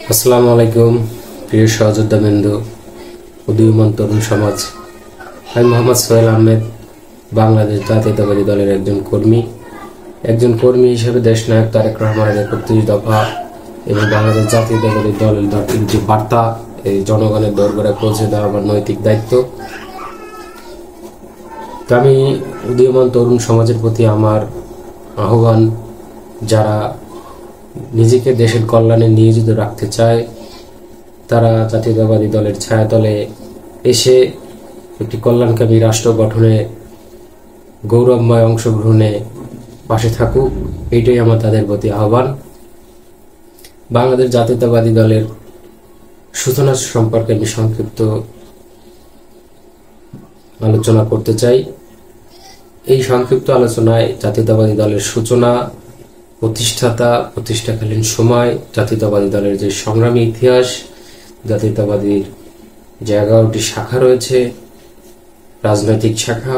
আসসালামু আলাইকুম প্রিয় সহযোদ্ধাবৃন্দ, উদীয়মান তরুণ সমাজ। আমি মোহাম্মদ সোহেল আহমেদ, বাংলাদেশ জাতীয়তাবাদী দলের একজন কর্মী হিসেবে দেশনায়ক তারেক রহমানের ৩১ দফা এবং বাংলাদেশ জাতীয়তাবাদী দলের ৩টি বার্তা এই জনগণের দরবারে পৌঁছে দেওয়া আমার নৈতিক দায়িত্ব। তো আমি উদীয়মান তরুণ সমাজের প্রতি আমার আহ্বান, যারা নিজেকে দেশের কল্যাণে নিয়োজিত রাখতে চায় তারা জাতীয়তাবাদী দলের ছায়াতলে এসে একটি কল্যাণকামী রাষ্ট্র গঠনে গৌরবময় অংশগ্রহণে পাশে থাকুক, এইটাই আমার তাদের প্রতি আহ্বান। বাংলাদেশ জাতীয়তাবাদী দলের সূচনা সম্পর্কে আমি সংক্ষিপ্ত আলোচনা করতে চাই। এই সংক্ষিপ্ত আলোচনায় জাতীয়তাবাদী দলের সূচনা, প্রতিষ্ঠাকালীন সময়, জাতীয়তাবাদী দলের যে সংগ্রামী ইতিহাস, জাতীয়তাবাদীর যে 11টি শাখা রয়েছে, রাজনৈতিক শাখা,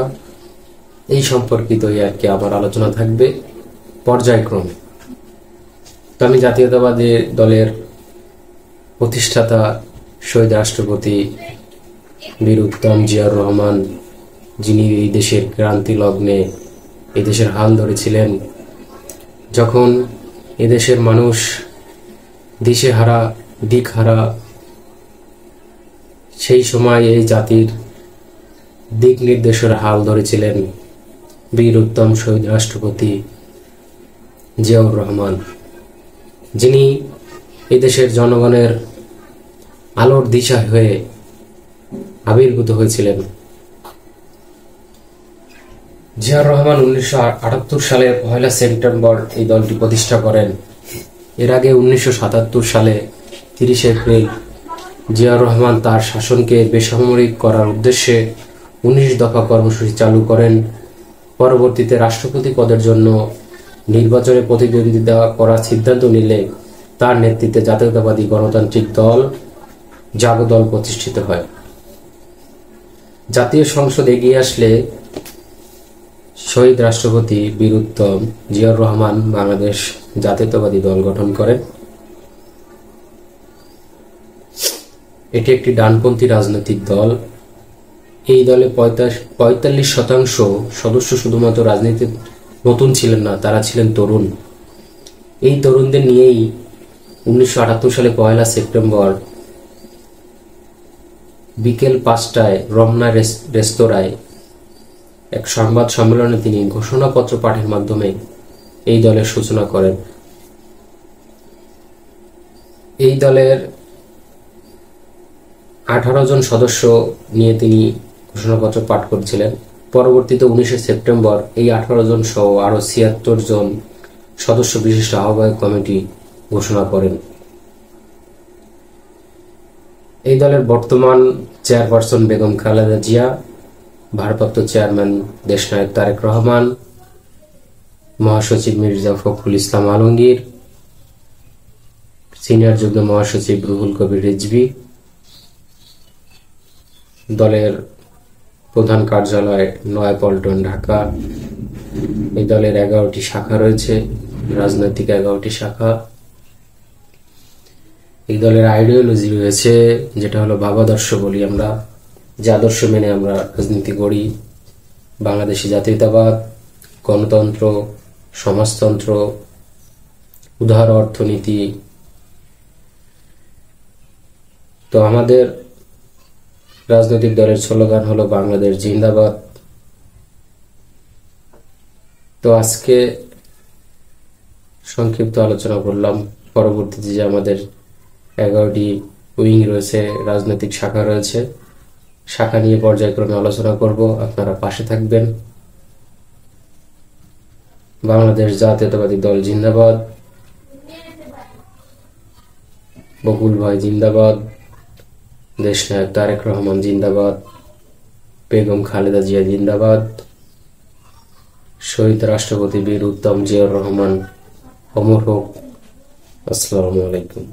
এই সম্পর্কিতই আর কি আমার আলোচনা থাকবে পর্যায়ক্রমে। তো আমি জাতীয়তাবাদী দলের প্রতিষ্ঠাতা শহীদ রাষ্ট্রপতি বীর উত্তম জিয়াউর রহমান, যিনি এই দেশের ক্রান্তি লগ্নে এই দেশের হাল ধরেছিলেন, যখন এদেশের মানুষ দিশেহারা, দিকহারা, সেই সময় এই জাতির দিক নির্দেশের হাল ধরেছিলেন বীর উত্তম শহীদ রাষ্ট্রপতি জিয়াউর রহমান, যিনি এদেশের জনগণের আলোর দিশা হয়ে আবির্ভূত হয়েছিলেন। জিয়াউর রহমান 1978 সালের 1 সেপ্টেম্বর এই দলটি প্রতিষ্ঠা করেন। এর আগে 1977 সালে 30 এপ্রিল জিয়াউর রহমান তার শাসনকে বেসামরিক করার উদ্দেশ্যে 19 দফা কর্মসূচি চালু করেন। পরবর্তীতে রাষ্ট্রপতি পদের জন্য নির্বাচনে প্রতিদ্বন্দ্বিতা করার সিদ্ধান্ত নিলে তার নেতৃত্বে জাতীয়তাবাদী গণতান্ত্রিক দল জাগদল প্রতিষ্ঠিত হয়। জাতীয় সংসদ এগিয়ে আসলে শহীদ রাষ্ট্রপতি বীর উত্তম জিয়াউর রহমান বাংলাদেশ জাতীয়তাবাদী দল গঠন করেন। এটি একটি ডানপন্থী রাজনৈতিক দল। এই দলে 45% সদস্য শুধুমাত্র রাজনীতির নতুন ছিলেন না, তারা ছিলেন তরুণ। এই তরুণদের নিয়েই 1978 সালে 1 সেপ্টেম্বর বিকেল 5টায় রমনা রেস্তোরাঁয় এক সংবাদ সম্মেলনে তিনি ঘোষণাপত্র পাঠের মাধ্যমে এই দলের সূচনা করেন। এই দলের 18 জন সদস্য নিয়ে তিনি ঘোষণাপত্র পাঠ করেছিলেন। পরবর্তীতে 19 সেপ্টেম্বর এই 18 জন সহ আরো 76 জন সদস্য বিশিষ্ট আহ্বায়ক কমিটি ঘোষণা করেন। এই দলের বর্তমান চেয়ারপারসন বেগম খালেদা জিয়া, ভারপ্রাপ্ত চেয়ারম্যান দেশনায়ক তারেক রহমান, মহাসচিব মির্জা ফখরুল ইসলাম আলমগীর, সিনিয়র যুগ্ম মহাসচিব রুহুল কবির রিজভী। দলের প্রধান কার্যালয় নয়াপল্টন, ঢাকা। এই দলের 11টি শাখা রয়েছে, রাজনৈতিক 11টি শাখা। এই দলের আইডিওলজি রয়েছে, যেটা হলো ভাবাদর্শ বলি আমরা, যে আদর্শ মেনে আমরা রাজনীতি করি: বাংলাদেশি জাতীয়তাবাদ, গণতন্ত্র, সমাজতন্ত্র, উদার অর্থনীতি। তো আমাদের রাজনৈতিক দলের স্লোগান হলো বাংলাদেশ জিন্দাবাদ। তো আজকে সংক্ষিপ্ত আলোচনা করলাম। পরবর্তীতে যে আমাদের 11টি উইং রয়েছে, রাজনৈতিক শাখা রয়েছে, শাখা নিয়ে পর্যায়ক্রমে আলোচনা করব। আপনারা পাশে থাকবেন। বাংলাদেশ জাতীয়তাবাদী দল জিন্দাবাদ, বকুল ভাই জিন্দাবাদ, দেশনায়ক তারেক রহমান জিন্দাবাদ, বেগম খালেদা জিয়া জিন্দাবাদ, শহীদ রাষ্ট্রপতি বীর উত্তম জিয়াউর রহমান অমর হোক। আসসালামু আলাইকুম।